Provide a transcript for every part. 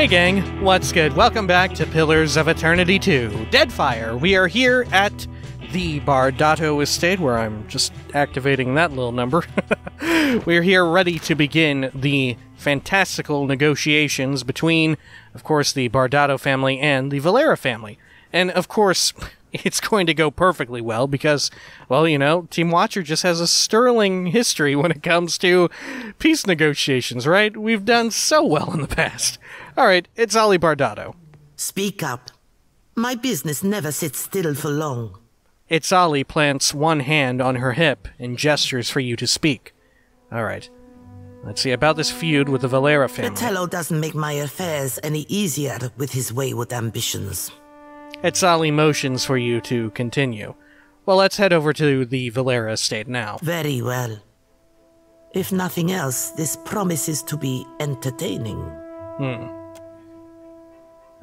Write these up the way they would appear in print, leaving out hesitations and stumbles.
Hey gang, what's good? Welcome back to Pillars of Eternity 2, Deadfire. We are here at the Bardatto estate, where I'm just activating that little number. We're here ready to begin the fantastical negotiations between, of course, the Bardatto family and the Valera family. And, of course, it's going to go perfectly well because, well, you know, Team Watcher just has a sterling history when it comes to peace negotiations, right? We've done so well in the past. Alright, it's Ali Bardatto. Speak up. My business never sits still for long. It's Ali plants one hand on her hip and gestures for you to speak. Alright. Let's see about this feud with the Valera family. Fratello doesn't make my affairs any easier with his wayward ambitions. It's Ali motions for you to continue. Well, let's head over to the Valera estate now. Very well. If nothing else, this promises to be entertaining.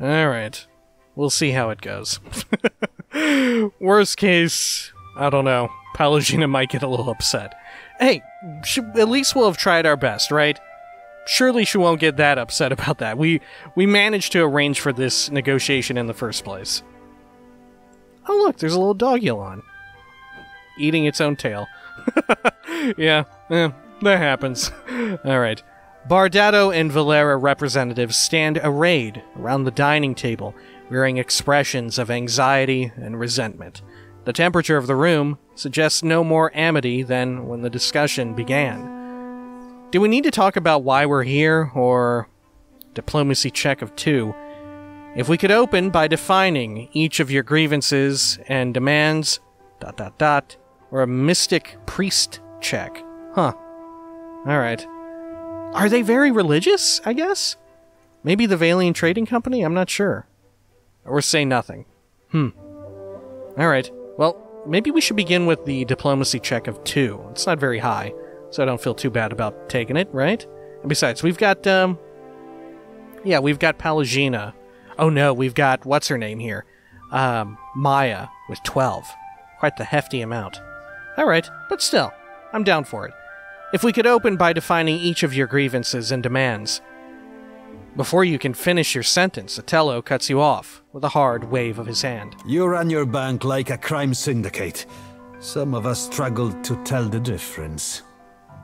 Alright. We'll see how it goes. Worst case, I don't know. Pallegina might get a little upset. Hey, at least we'll have tried our best, right? Surely she won't get that upset about that. We managed to arrange for this negotiation in the first place. Oh look, there's a little dogulon. Eating its own tail. Yeah, that happens. Alright. Bardatto and Valera representatives stand arrayed around the dining table, wearing expressions of anxiety and resentment. The temperature of the room suggests no more amity than when the discussion began. Do we need to talk about why we're here, or diplomacy check of 2? If we could open by defining each of your grievances and demands, ... or a mystic priest check. Huh. Alright. Are they very religious, I guess? Maybe the Vailian Trading Company? I'm not sure. Or say nothing. Alright. Well, maybe we should begin with the diplomacy check of 2. It's not very high, so I don't feel too bad about taking it, right? And besides, we've got, yeah, we've got Pallegina. Oh no, we've got, what's her name here? Maya, with 12. Quite the hefty amount. Alright, but still, I'm down for it. If we could open by defining each of your grievances and demands. Before you can finish your sentence, Otello cuts you off with a hard wave of his hand. You run your bank like a crime syndicate. Some of us struggle to tell the difference.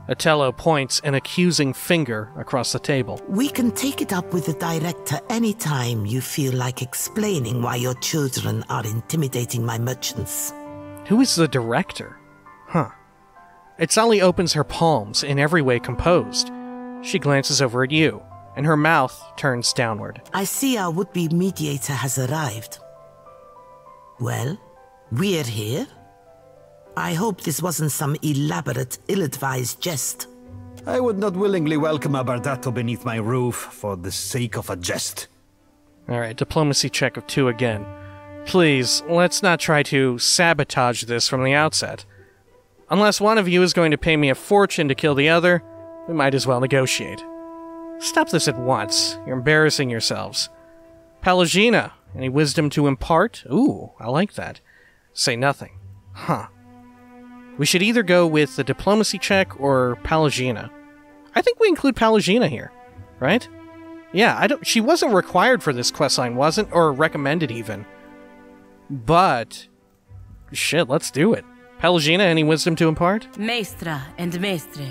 Otello points an accusing finger across the table. We can take it up with the director anytime you feel like explaining why your children are intimidating my merchants. Who is the director? Huh. Itzali opens her palms, in every way composed. She glances over at you, and her mouth turns downward. I see our would-be mediator has arrived. Well, we're here. I hope this wasn't some elaborate, ill-advised jest. I would not willingly welcome a Bardatto beneath my roof for the sake of a jest. Alright, diplomacy check of 2 again. Please, let's not try to sabotage this from the outset. Unless one of you is going to pay me a fortune to kill the other, we might as well negotiate. Stop this at once. You're embarrassing yourselves. Pallegina, any wisdom to impart? Ooh, I like that. Say nothing. Huh. We should either go with the diplomacy check or Pallegina. I think we include Pallegina here, right? Yeah, she wasn't required for this questline, wasn't? Or recommended even. But, shit, let's do it. Pallegina, any wisdom to impart? Maestra and Mestre.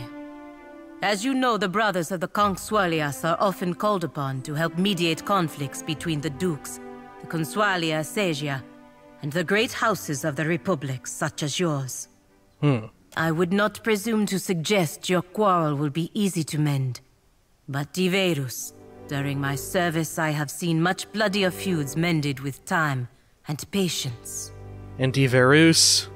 As you know, the brothers of the Consualias are often called upon to help mediate conflicts between the dukes, the Consualia Segia, and the great houses of the Republic, such as yours. I would not presume to suggest your quarrel will be easy to mend. But Diverus, during my service I have seen much bloodier feuds mended with time and patience. And Diverus,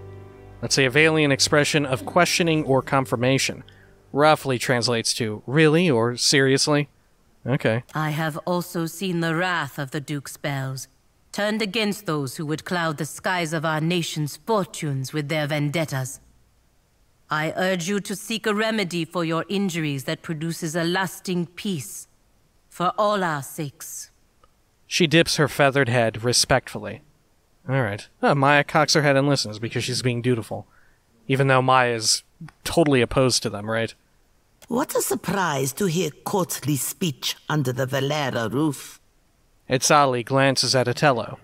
let's say a Vailian expression of questioning or confirmation. Roughly translates to, really or seriously? Okay. I have also seen the wrath of the Duke's spells, turned against those who would cloud the skies of our nation's fortunes with their vendettas. I urge you to seek a remedy for your injuries that produces a lasting peace, for all our sakes. She dips her feathered head respectfully. Alright. Oh, Maya cocks her head and listens because she's being dutiful. Even though Maya is totally opposed to them, right? What a surprise to hear courtly speech under the Valera roof. Itzali glances at Otello.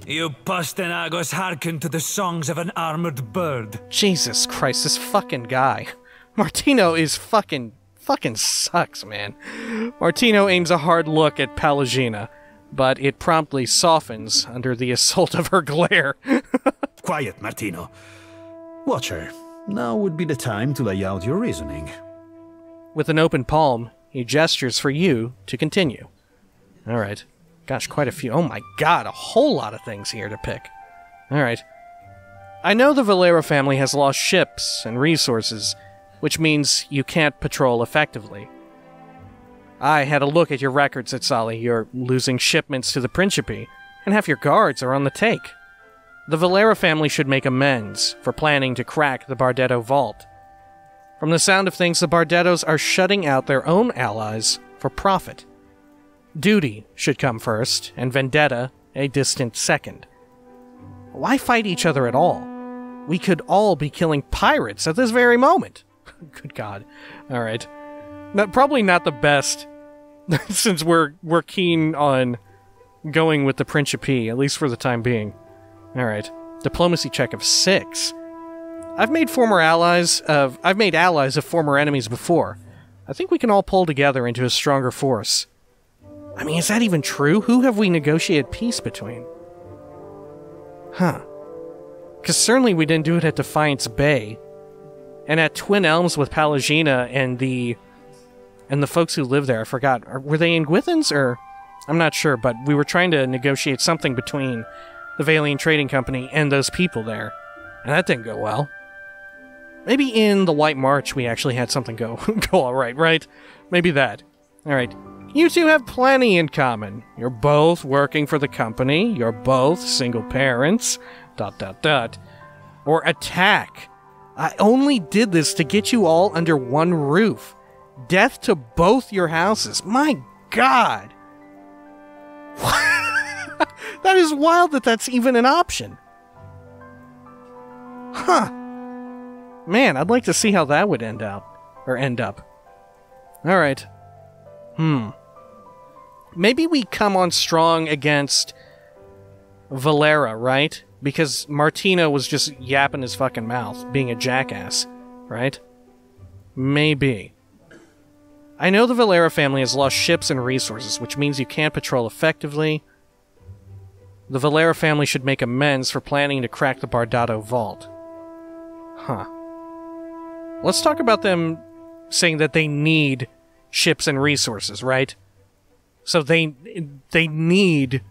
You Pastenagos hearken to the songs of an armored bird. Jesus Christ, this fucking guy. Martino is fucking sucks, man. Martino aims a hard look at Pallegina, but it promptly softens under the assault of her glare. Quiet, Martino. Watcher, now would be the time to lay out your reasoning. With an open palm, he gestures for you to continue. Alright. Gosh, quite a few. Oh my god, a whole lot of things here to pick. Alright. I know the Valera family has lost ships and resources, which means you can't patrol effectively. I had a look at your records, Itzali. You're losing shipments to the Principe, and half your guards are on the take. The Valera family should make amends for planning to crack the Bardatto vault. From the sound of things, the Bardettos are shutting out their own allies for profit. Duty should come first, and vendetta a distant second. Why fight each other at all? We could all be killing pirates at this very moment. Good God. Alright. Probably not the best, since we're keen on going with the Principe, at least for the time being. Alright. Diplomacy check of 6. I've made allies of former enemies before. I think we can all pull together into a stronger force. I mean, is that even true? Who have we negotiated peace between? Huh. Because certainly we didn't do it at Defiance Bay. And at Twin Elms with Pallegina and the folks who live there, I forgot. Were they Ingwithans or... I'm not sure, but we were trying to negotiate something between the Vailian Trading Company and those people there. And that didn't go well. Maybe in the White March we actually had something go alright, right? Maybe that. Alright. You two have plenty in common. You're both working for the company. You're both single parents. ... Or attack. I only did this to get you all under one roof. Death to both your houses. My God. That is wild that that's even an option. Huh. Man, I'd like to see how that would end up. Alright. Maybe we come on strong against Valera, right? Because Martino was just yapping his fucking mouth, being a jackass, right? Maybe. I know the Valera family has lost ships and resources, which means you can't patrol effectively. The Valera family should make amends for planning to crack the Bardatto vault. Huh. Let's talk about them saying that they need ships and resources, right? So they need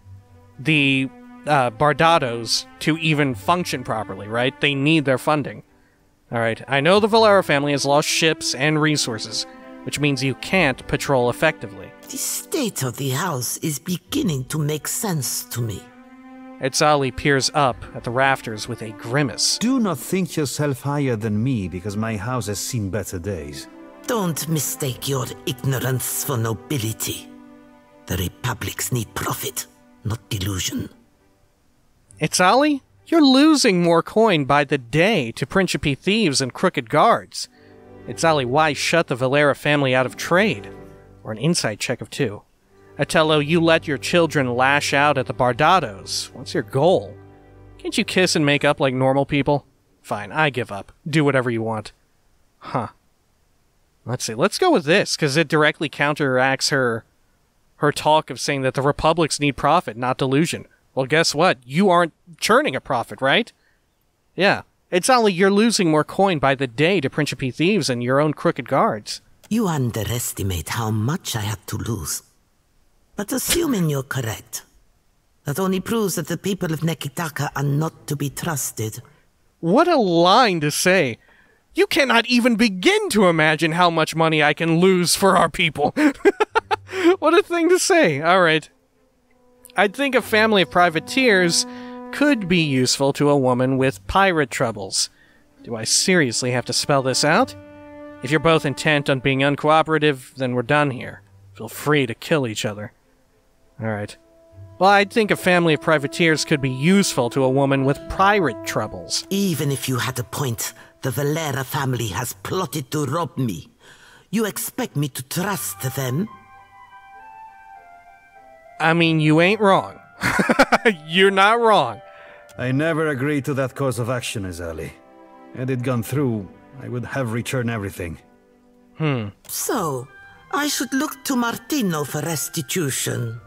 the Bardattos to even function properly, right? They need their funding. Alright, I know the Valera family has lost ships and resources, which means you can't patrol effectively. The state of the house is beginning to make sense to me. Itzali peers up at the rafters with a grimace. Do not think yourself higher than me because my house has seen better days. Don't mistake your ignorance for nobility. The republics need profit, not delusion. Itzali, you're losing more coin by the day to Principe thieves and crooked guards. Itzali, why shut the Valera family out of trade? Or an insight check of 2. Otello, you let your children lash out at the Bardattos. What's your goal? Can't you kiss and make up like normal people? Fine, I give up. Do whatever you want. Huh. Let's see, let's go with this, because it directly counteracts her talk of saying that the republics need profit, not delusion. Well, guess what? You aren't churning a profit, right? Yeah. It's not like you're losing more coin by the day to Principe thieves and your own crooked guards. You underestimate how much I had to lose. But assuming you're correct, that only proves that the people of Nekitaka are not to be trusted. What a line to say. You cannot even begin to imagine how much money I can lose for our people. What a thing to say. All right. I'd think a family of privateers could be useful to a woman with pirate troubles. Do I seriously have to spell this out? If you're both intent on being uncooperative, then we're done here. Feel free to kill each other. Alright. Well, I'd think a family of privateers could be useful to a woman with pirate troubles. Even if you had a point, the Valera family has plotted to rob me. You expect me to trust them? I mean, you ain't wrong. You're not wrong. I never agreed to that course of action, Azali. Had it gone through, I would have returned everything. So, I should look to Martino for restitution.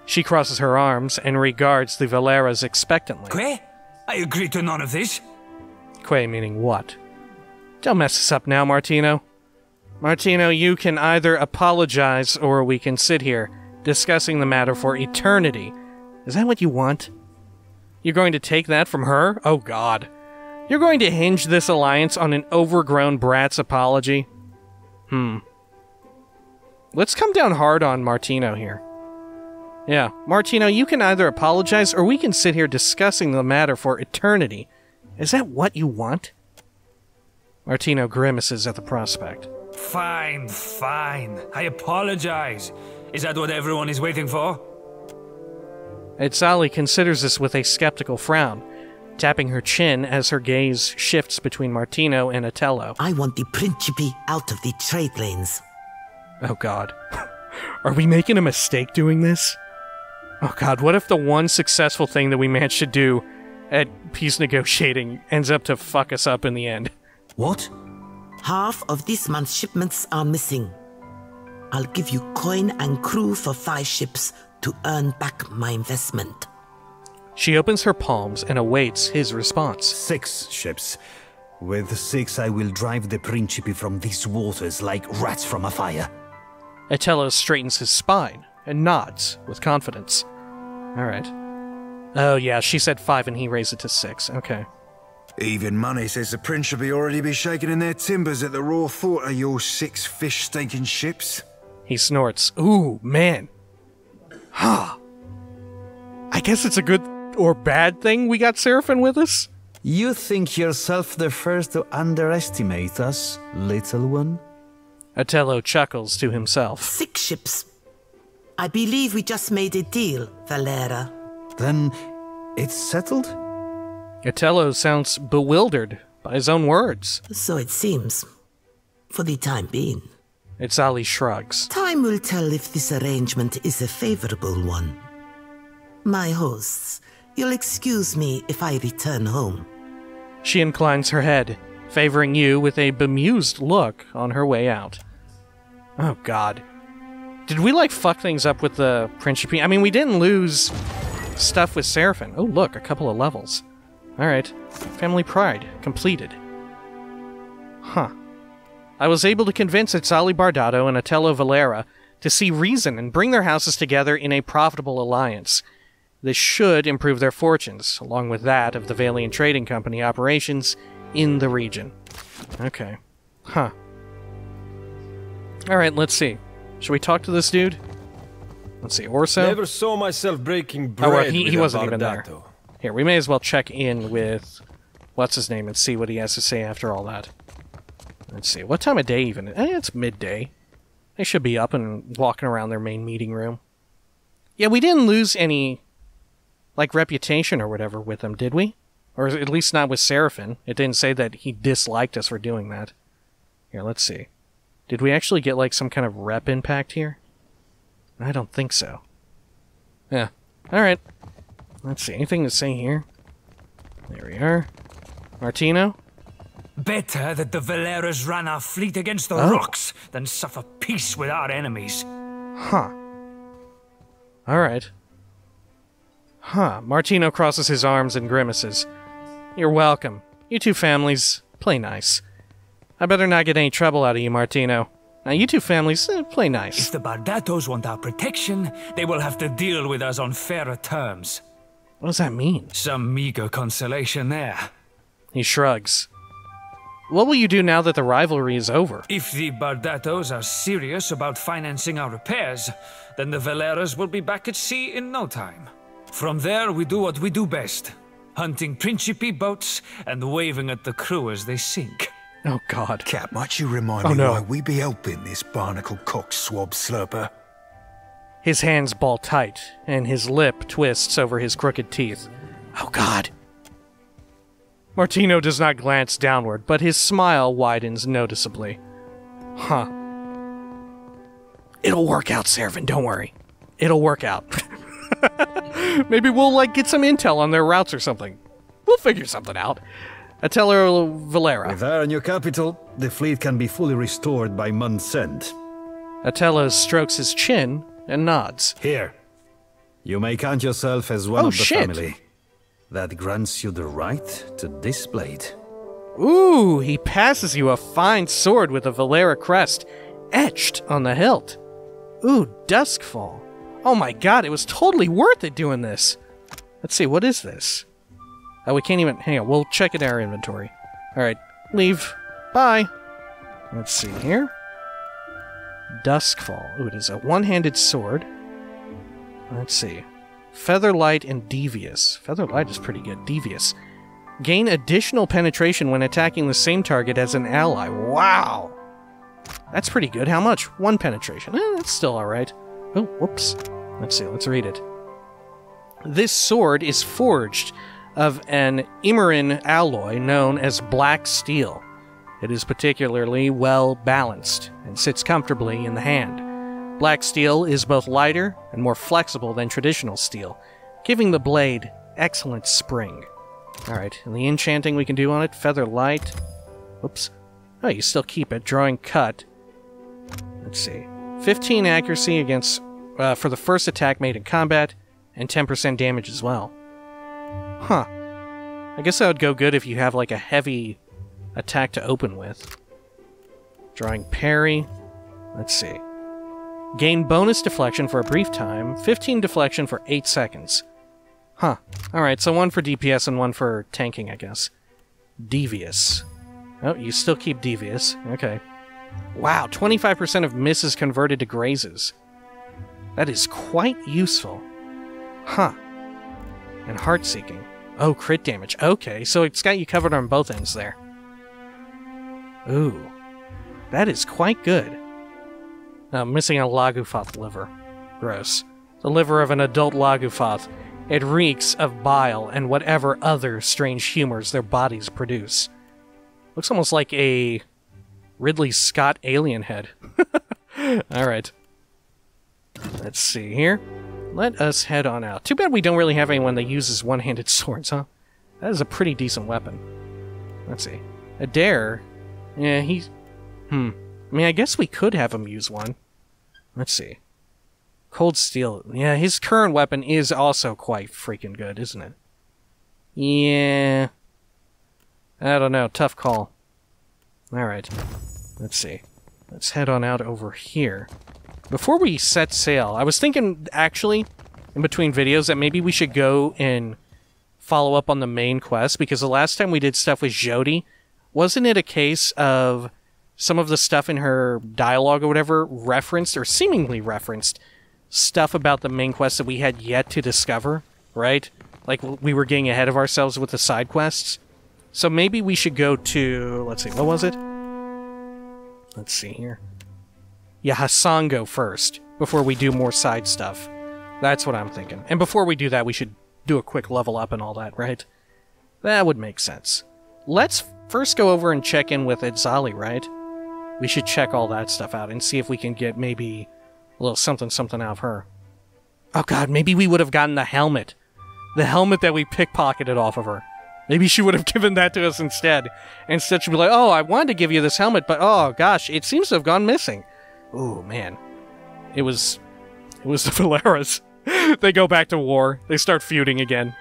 She crosses her arms and regards the Valeras expectantly. Que? I agree to none of this. Que meaning what? Don't mess us up now, Martino. Martino, you can either apologize or we can sit here discussing the matter for eternity. Is that what you want? You're going to take that from her? Oh god. You're going to hinge this alliance on an overgrown brat's apology? Let's come down hard on Martino here. Yeah, Martino, you can either apologize or we can sit here discussing the matter for eternity. Is that what you want? Martino grimaces at the prospect. Fine, fine. I apologize. Is that what everyone is waiting for? Itzali considers this with a skeptical frown, tapping her chin as her gaze shifts between Martino and Otello. I want the Principe out of the trade lanes. Oh god. Are we making a mistake doing this? Oh god, what if the one successful thing that we managed to do at peace negotiating ends up to fuck us up in the end? What? Half of this month's shipments are missing. I'll give you coin and crew for 5 ships to earn back my investment. She opens her palms and awaits his response. 6 ships. With 6 I will drive the Principe from these waters like rats from a fire. Otello straightens his spine and nods with confidence. Alright. Oh yeah, she said 5 and he raised it to 6. Okay. Even Money says the Principe already be shaking in their timbers at the raw thought of your 6 fish-stinking ships. He snorts. Ooh, man. Huh. I guess it's a good or bad thing we got Seraphine with us? You think yourself the first to underestimate us, little one? Otello chuckles to himself. 6 ships. I believe we just made a deal, Valera. Then it's settled? Otello sounds bewildered by his own words. So it seems. For the time being. Itzali shrugs. Time will tell if this arrangement is a favorable one. My hosts, you'll excuse me if I return home. She inclines her head, favoring you with a bemused look on her way out. Oh god. Did we, like, fuck things up with the Principe? I mean, we didn't lose stuff with Seraphine. Oh, look, a couple of levels. Alright. Family Pride. Completed. Huh. I was able to convince Itzali Bardatto and Otello Valera to see reason and bring their houses together in a profitable alliance. This should improve their fortunes, along with that of the Vailian Trading Company operations in the region. Okay. Huh. Alright, let's see. Should we talk to this dude? Let's see, Orso? Never saw myself breaking bread. Oh, well, with he a wasn't even there. Bardatto. Here, we may as well check in with what's-his-name and see what he has to say after all that. Let's see, what time of day even? It's midday. They should be up and walking around their main meeting room. Yeah, we didn't lose any, like, reputation or whatever with them, did we? Or at least not with Seraphine. It didn't say that he disliked us for doing that. Here, let's see. Did we actually get, like, some kind of rep impact here? I don't think so. Yeah. Alright. Let's see. Anything to say here? There we are. Martino? Better that the Valeras ran our fleet against the rocks than suffer peace with our enemies. Huh. Alright. Huh. Martino crosses his arms and grimaces. You're welcome. You two families, play nice. I better not get any trouble out of you, Martino. Now, you two families, play nice. If the Bardattos want our protection, they will have to deal with us on fairer terms. What does that mean? Some meager consolation there. He shrugs. What will you do now that the rivalry is over? If the Bardattos are serious about financing our repairs, then the Valeras will be back at sea in no time. From there, we do what we do best. Hunting Principe boats and waving at the crew as they sink. Oh, God. Cap, might you remind me no. why we be helping this barnacle cock swab slurper? His hands ball tight, and his lip twists over his crooked teeth. Oh, God. Martino does not glance downward, but his smile widens noticeably. Huh. It'll work out, Seraphine, don't worry. It'll work out. Maybe we'll, like, get some intel on their routes or something. We'll figure something out. Atella Valera. With her in your capital, the fleet can be fully restored by month's end. Atella strokes his chin and nods. Here. You may count yourself as one of the shit. family. That grants you the right to this blade. Ooh, he passes you a fine sword with a Valera crest etched on the hilt. Ooh, Duskfall. Oh my god, it was totally worth it doing this. Let's see, what is this? Oh, we can't even... Hang on, we'll check in our inventory. Alright, leave. Bye. Let's see here. Duskfall. Ooh, it is a one-handed sword. Let's see. Featherlight and Devious. Featherlight is pretty good. Devious. Gain additional penetration when attacking the same target as an ally. Wow! That's pretty good. How much? 1 penetration. That's still alright. Oh, whoops. Let's see, let's read it. This sword is forged of an Imerin alloy known as black steel. It is particularly well balanced and sits comfortably in the hand. Black steel is both lighter and more flexible than traditional steel, giving the blade excellent spring. Alright, and the enchanting we can do on it, Feather Light. Oops. Oh, you still keep it. Drawing Cut. Let's see. 15 accuracy against for the first attack made in combat, and 10% damage as well. Huh. I guess that would go good if you have like a heavy attack to open with. Drawing Parry. Let's see. Gain bonus deflection for a brief time, 15 deflection for 8 seconds. Huh. Alright, so 1 for DPS and 1 for tanking, I guess. Devious. Oh, you still keep Devious. Okay. Wow, 25% of misses converted to grazes. That is quite useful. Huh. And Heart-Seeking. Oh, crit damage. Okay, so it's got you covered on both ends there. Ooh. That is quite good. I'm missing a Lagufoth liver. Gross. The liver of an adult Lagufoth. It reeks of bile and whatever other strange humors their bodies produce. Looks almost like a Ridley Scott alien head. Alright. Let's see here. Let us head on out. Too bad we don't really have anyone that uses one-handed swords, huh? That is a pretty decent weapon. Let's see. Adair. Yeah, he's... I mean, I guess we could have him use one. Let's see. Cold Steel. Yeah, his current weapon is also quite freaking good, isn't it? Yeah. I don't know. Tough call. Alright. Let's see. Let's head on out over here. Before we set sail, I was thinking, actually, in between videos, that maybe we should go and follow up on the main quest, because the last time we did stuff with Jody, wasn't it a case of some of the stuff in her dialogue or whatever referenced, or seemingly referenced, stuff about the main quest that we had yet to discover, right? Like, we were getting ahead of ourselves with the side quests. So maybe we should go to... Let's see, what was it? Let's see here. Yeah, Hasango first, before we do more side stuff. That's what I'm thinking. And before we do that, we should do a quick level up and all that, right? That would make sense. Let's first go over and check in with Edzali, right? We should check all that stuff out and see if we can get maybe a little something out of her. Oh god, maybe we would have gotten the helmet. The helmet that we pickpocketed off of her. Maybe she would have given that to us instead. Instead she'd be like, oh, I wanted to give you this helmet, but oh gosh, it seems to have gone missing. Ooh, man. It was the Valeras. They go back to war. They start feuding again.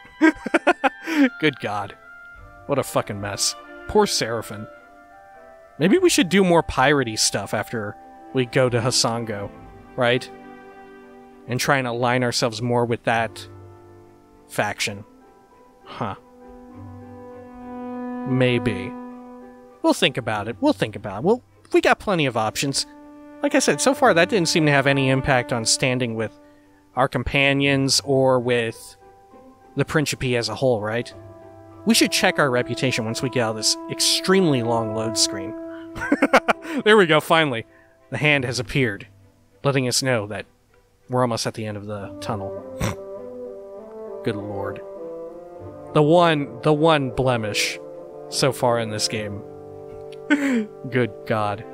Good god. What a fucking mess. Poor Seraphim. Maybe we should do more piratey stuff after we go to Hasango, right? And try and align ourselves more with that faction. Huh. Maybe. We'll think about it. Well, we got plenty of options. Like I said, so far that didn't seem to have any impact on standing with our companions or with the Principe as a whole, right? We should check our reputation once we get out of this extremely long load screen. There we go, finally. The hand has appeared, letting us know that we're almost at the end of the tunnel. Good lord. The one blemish so far in this game. Good god.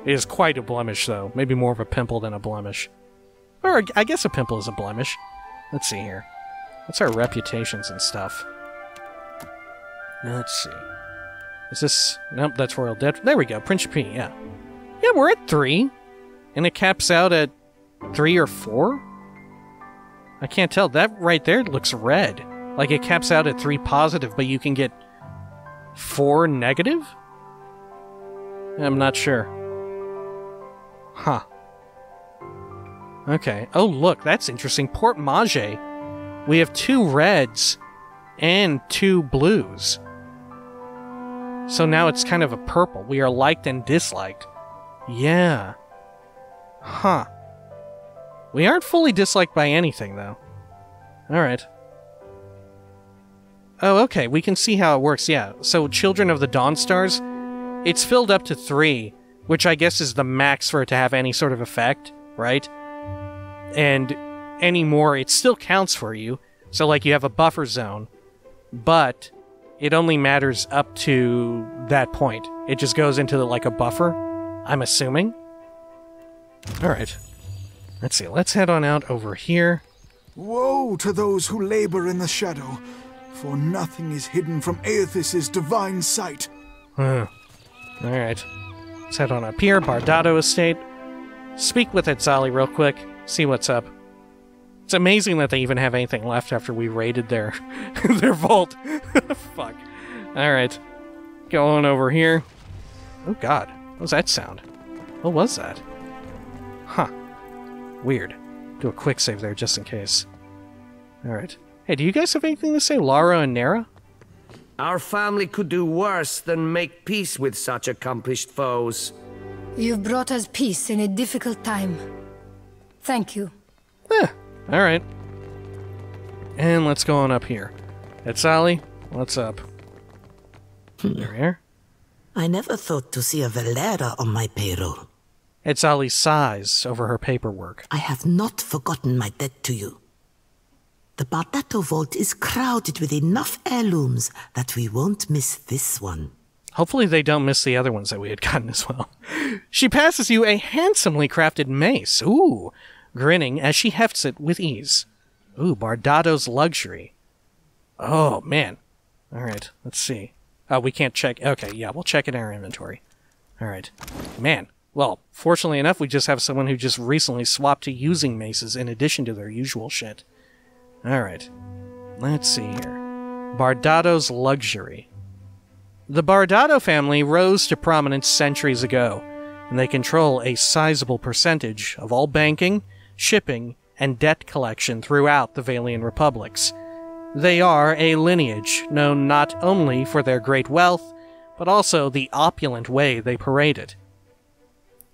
It is quite a blemish, though. Maybe more of a pimple than a blemish. Or I guess a pimple is a blemish. Let's see here. What's our reputations and stuff? Let's see. Is this... Nope, that's Royal Dead. There we go. Principe, yeah. Yeah, we're at 3. And it caps out at 3 or 4? I can't tell. That right there looks red. Like it caps out at 3 positive, but you can get 4 negative? I'm not sure. Huh. Okay. Oh, look, that's interesting. Port Mage. We have 2 reds and 2 blues. So now it's kind of a purple. We are liked and disliked. Yeah. Huh. We aren't fully disliked by anything, though. Alright. Oh, okay. We can see how it works, yeah. So, Children of the Dawnstars, it's filled up to 3, which I guess is the max for it to have any sort of effect, right? And any more, it still counts for you. So, like, you have a buffer zone, but it only matters up to that point. It just goes into, like, a buffer, I'm assuming. Alright. Let's see, let's head on out over here. Woe to those who labor in the shadow, for nothing is hidden from Aethys' divine sight. Alright. Let's head on up here, Bardatto Estate. Speak with Etzali real quick, see what's up. It's amazing that they even have anything left after we raided their their vault. Fuck. Alright. Go on over here. Oh god, what was that sound? What was that? Huh. Weird. Do a quick save there just in case. Alright. Hey, do you guys have anything to say, Lara and Nera? Our family could do worse than make peace with such accomplished foes. You've brought us peace in a difficult time. Thank you. Alright. And let's go on up here. Etzali, what's up? There we are. I never thought to see a Valera on my payroll. Etzali sighs over her paperwork. I have not forgotten my debt to you. The Bardatto vault is crowded with enough heirlooms that we won't miss this one. Hopefully they don't miss the other ones that we had gotten as well. She passes you a handsomely crafted mace. Ooh, grinning as she hefts it with ease. Ooh, Bardatto's luxury. Oh, man. Alright, let's see. Oh, we can't check. Okay, yeah, we'll check in our inventory. Alright. Man. Well, fortunately enough, we just have someone who just recently swapped to using maces in addition to their usual shit. Alright. Let's see here. Bardatto's luxury. The Bardatto family rose to prominence centuries ago, and they control a sizable percentage of all banking, shipping, and debt collection throughout the Vailian republics. They are a lineage known not only for their great wealth, but also the opulent way they parade it.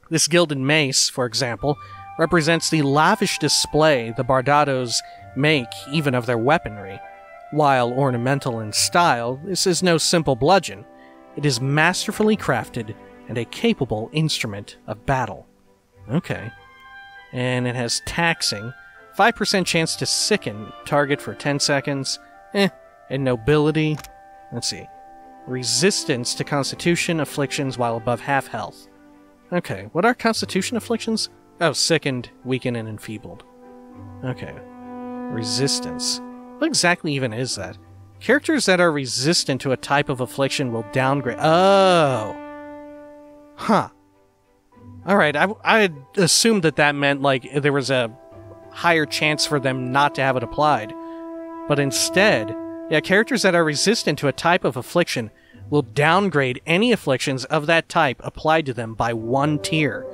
This gilded mace, for example, represents the lavish display the Bardattos make even of their weaponry. While ornamental in style, this is no simple bludgeon. It is masterfully crafted and a capable instrument of battle. Okay. And it has taxing. 5% chance to sicken target for 10 seconds. And nobility. Let's see. Resistance to constitution afflictions while above half health. Okay, what are constitution afflictions? Oh, sickened, weakened, and enfeebled. Okay. Resistance. What exactly even is that? Characters that are resistant to a type of affliction will downgrade. Oh! Huh. Alright, I assumed that meant, like, there was a higher chance for them not to have it applied. But instead, yeah, characters that are resistant to a type of affliction will downgrade any afflictions of that type applied to them by 1 tier.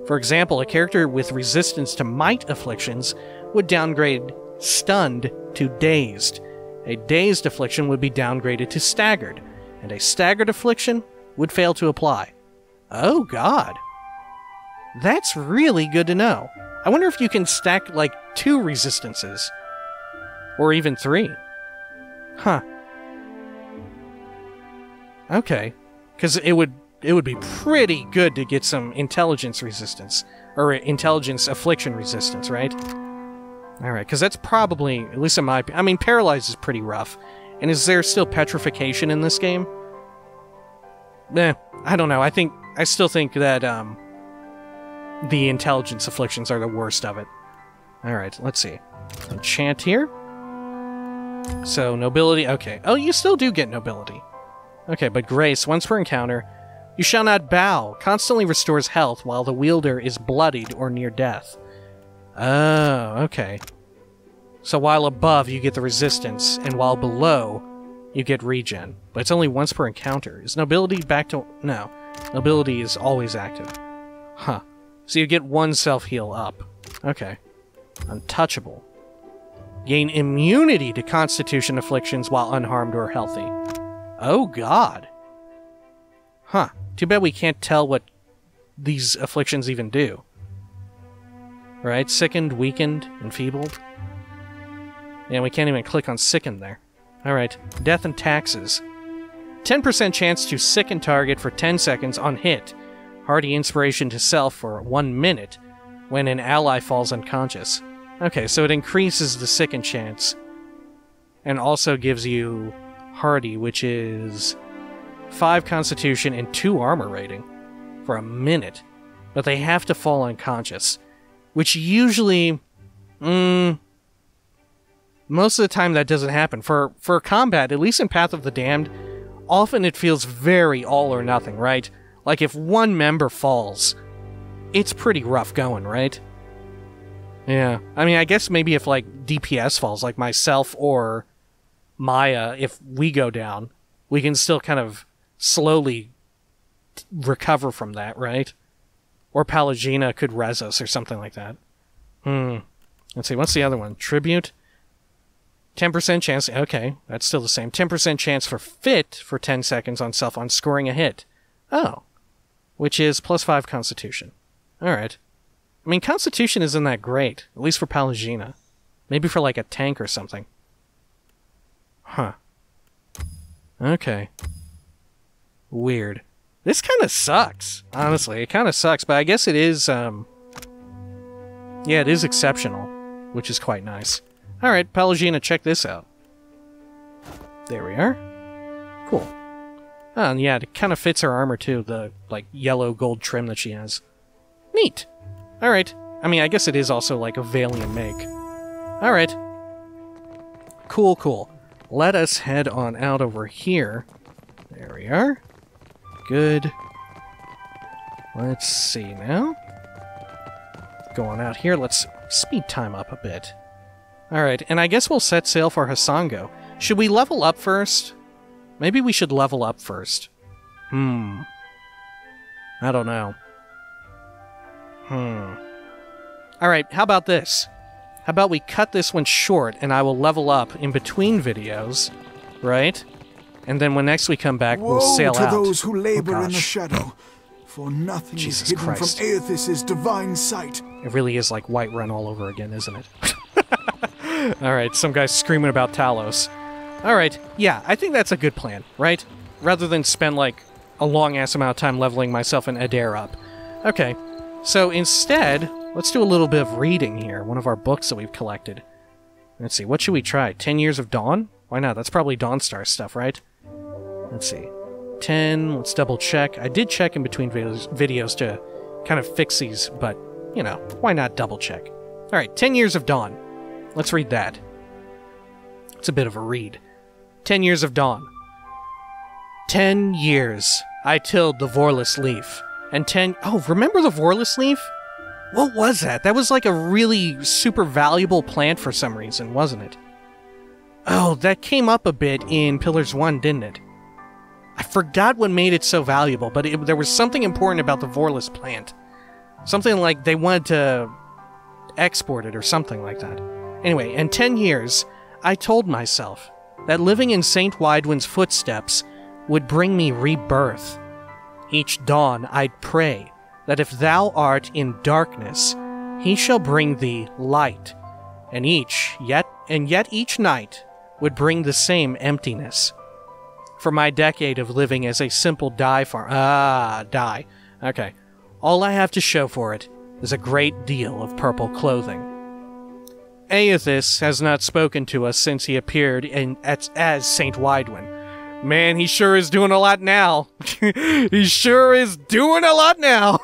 For example, a character with resistance to might afflictions would downgrade stunned to dazed. A dazed affliction would be downgraded to staggered, and a staggered affliction would fail to apply. Oh god. That's really good to know. I wonder if you can stack, like, 2 resistances. Or even 3. Huh. Okay. Because it would be pretty good to get some intelligence resistance. Or intelligence affliction resistance, right? Alright, because that's probably, at least in my opinion, I mean, paralyzed is pretty rough. And is there still petrification in this game? I don't know. I still think that, the intelligence afflictions are the worst of it. Alright, let's see. Enchant here. So, nobility, okay. Oh, you still do get nobility. Okay, but grace, once per encounter, you shall not bow. Constantly restores health while the wielder is bloodied or near death. Oh, okay. So while above, you get the resistance, and while below, you get regen. But it's only once per encounter. Is nobility back to... No. Nobility is always active. Huh. So you get one self-heal up. Okay. Untouchable. Gain immunity to constitution afflictions while unharmed or healthy. Oh god. Huh. Too bad we can't tell what these afflictions even do. Right? Sickened, weakened, enfeebled. Yeah, we can't even click on sickened there. Alright. Death and taxes. 10% chance to sicken target for 10 seconds on hit. Hardy inspiration to self for 1 minute when an ally falls unconscious. Okay, so it increases the sicken chance. And also gives you hardy, which is 5 constitution and 2 armor rating for a minute. But they have to fall unconscious. Which usually... most of the time that doesn't happen. For combat, at least in Path of the Damned, often it feels very all or nothing, right? Like if one member falls, it's pretty rough going, right? Yeah. I mean, I guess maybe if like DPS falls, like myself or Maya, if we go down, we can still kind of slowly recover from that, right? Or Pallegina could res us or something like that. Let's see, what's the other one? Tribute? 10% chance, okay, that's still the same. 10% chance for fit for 10 seconds on self on scoring a hit. Oh. Which is plus 5 constitution. Alright. I mean, constitution isn't that great, at least for Pallegina. Maybe for like a tank or something. Huh. Okay. Weird. This kind of sucks, honestly. It kind of sucks, but I guess it is, yeah, it is exceptional, which is quite nice. Alright, Pallegina, check this out. There we are. Cool. Oh, and yeah, it kind of fits her armor too, the, like, yellow gold trim that she has. Neat! Alright. I mean, I guess it is also, like, a Vailian make. Alright. Cool, cool. Let us head on out over here. There we are. Good. Let's see now. Going out here, let's speed time up a bit. Alright, and I guess we'll set sail for Hasango. Should we level up first? Maybe we should level up first. I don't know. Alright, how about this? How about we cut this one short, and I will level up in between videos, right? And then when next we come back, we'll sail out. Woe to those who labor in the shadow, for nothing is hidden from Aethys' divine sight. It really is like Whiterun all over again, isn't it? Alright, some guy's screaming about Talos. Alright, yeah, I think that's a good plan, right? Rather than spend, like, a long-ass amount of time leveling myself and Adair up. Okay, so instead, let's do a little bit of reading here, one of our books that we've collected. Let's see, what should we try? 10 Years of Dawn? Why not? That's probably Dawnstar stuff, right? Let's see. 10, let's double check. I did check in between videos to kind of fix these, but, you know, why not double check? Alright, 10 Years of Dawn. Let's read that. It's a bit of a read. 10 Years of Dawn. 10 years I tilled the Vorless Leaf. And 10... Oh, remember the Vorless Leaf? What was that? That was like a really super valuable plant for some reason, wasn't it? Oh, that came up a bit in Pillars 1, didn't it? I forgot what made it so valuable, but there was something important about the Vorless plant. Something like they wanted to export it or something like that. Anyway, in 10 years, I told myself that living in St. Widewin's footsteps would bring me rebirth. Each dawn I'd pray that if thou art in darkness, he shall bring thee light, and yet each night would bring the same emptiness. For my decade of living as a simple dye farm... dye. Okay. All I have to show for it is a great deal of purple clothing. Aethys has not spoken to us since he appeared as St. Widewin. Man, he sure is doing a lot now. He sure is doing a lot now.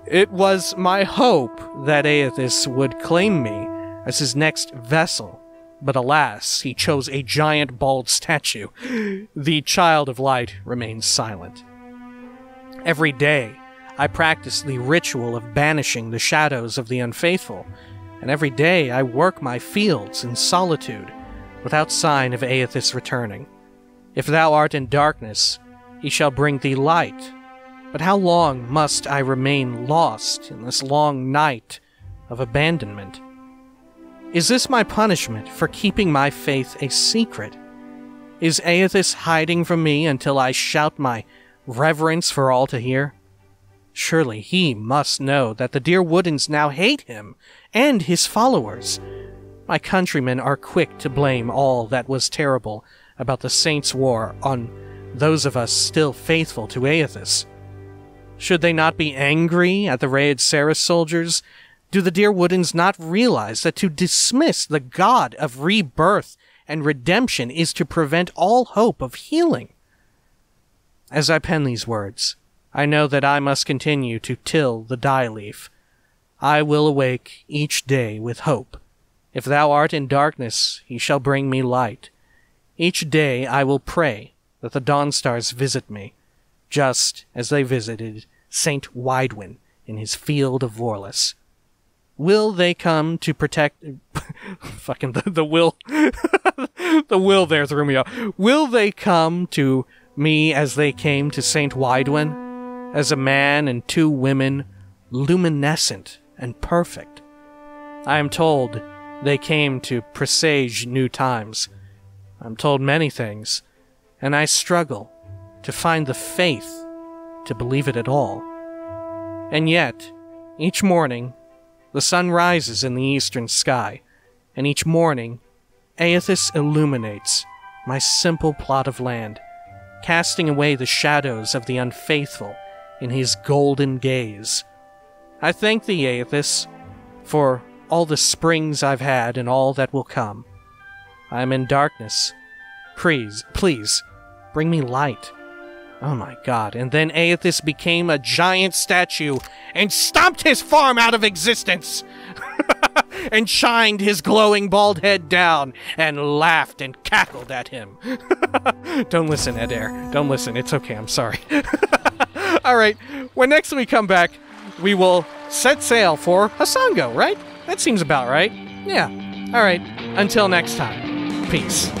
It was my hope that Aethys would claim me as his next vessel, but alas, he chose a giant bald statue. The Child of Light remains silent. Every day, I practice the ritual of banishing the shadows of the unfaithful, and every day I work my fields in solitude, without sign of Aethys returning. If thou art in darkness, he shall bring thee light. But how long must I remain lost in this long night of abandonment? Is this my punishment for keeping my faith a secret? Is Aethys hiding from me until I shout my reverence for all to hear? Surely he must know that the dear Woodens now hate him and his followers. My countrymen are quick to blame all that was terrible about the Saints' War on those of us still faithful to Aethys. Should they not be angry at the Raid Saris soldiers? Do the dear Woodens not realize that to dismiss the god of rebirth and redemption is to prevent all hope of healing? As I pen these words, I know that I must continue to till the dye-leaf. I will awake each day with hope. If thou art in darkness, he shall bring me light. Each day I will pray that the Dawnstars visit me, just as they visited Saint Widwin in his field of Vorlis. Will they come to protect... Fucking the will... the will there threw me off. Will they come to me as they came to Saint Widwin? As a man and two women, luminescent and perfect. I am told they came to presage new times. I'm told many things, and I struggle to find the faith to believe it at all. And yet, each morning, the sun rises in the eastern sky, and each morning, Aethys illuminates my simple plot of land, casting away the shadows of the unfaithful in his golden gaze. I thank thee, Aethys, for all the springs I've had and all that will come. I am in darkness. Please, bring me light. Oh my god. And then Aethys became a giant statue and stomped his farm out of existence! And shined his glowing bald head down and laughed and cackled at him. Don't listen, Adair. Don't listen. It's okay. I'm sorry. Alright, when next we come back, we will set sail for Hasango, right? That seems about right. Yeah. Alright, until next time. Peace.